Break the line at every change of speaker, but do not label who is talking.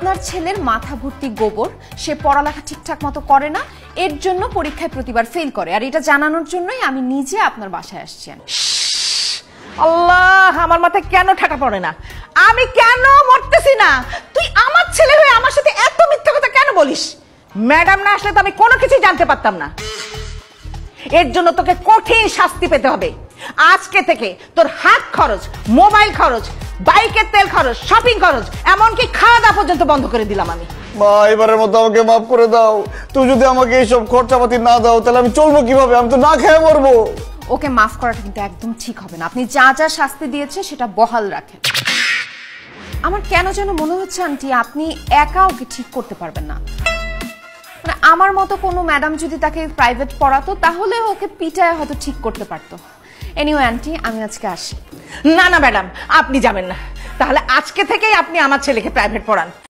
আপনার ছেলের মাথা ভর্তি গোবর, সে পড়ালেখা ঠিকঠাক মতো করে না, এর জন্য পরীক্ষায় প্রতিবার ফেল করে। আর এটা জানানোর জন্যই আমি নিজে আপনার বাসায় আসছি।
আল্লাহ, আমার মাথায় কেন ঠাটা পড়ে না? আমি কেন মরতেছি না? তুই আমার ছেলে হয়ে আমার সাথে এত মিথ্যা কথা কেন বলিস? ম্যাডাম না আসলে তো আমি কোনো কিছুই জানতে পারতাম না। এর জন্য তোকে কঠিন শাস্তি পেতে হবে। আজকে থেকে তোর হাত খরচ, মোবাইল খরচ, বাইকের তেল খরচ, শপিং খরচ, এমনকি খাওয়া দাওয়া পর্যন্ত বন্ধ করে দিলাম আমি।
মা, এবারের মতো আমাকে মাফ করে দাও। তুই যদি আমাকে এইসব খরচাপাতি না দাও তাহলে আমি চলবো কিভাবে? আমি তো না খেয়ে মরবো।
ওকে মাফ করাটা কিন্তু একদম ঠিক হবে না। আপনি যা যা শাস্তি দিয়েছে সেটা বহাল রাখেন। আমার কেন যেন মনে হচ্ছে আন্টি আপনি একা ওকে ঠিক করতে পারবেন না। মানে আমার মতো কোনো ম্যাডাম যদি তাকে প্রাইভেট পড়াতো তাহলে ওকে পিটায় হয়তো ঠিক করতে পারতো। এনিওয়ে আন্টি, আমি আজকে আসি।
না না ম্যাডাম, আপনি যাবেন না। তাহলে আজকে থেকেই আপনি আমার ছেলেকে প্রাইভেট পড়ান।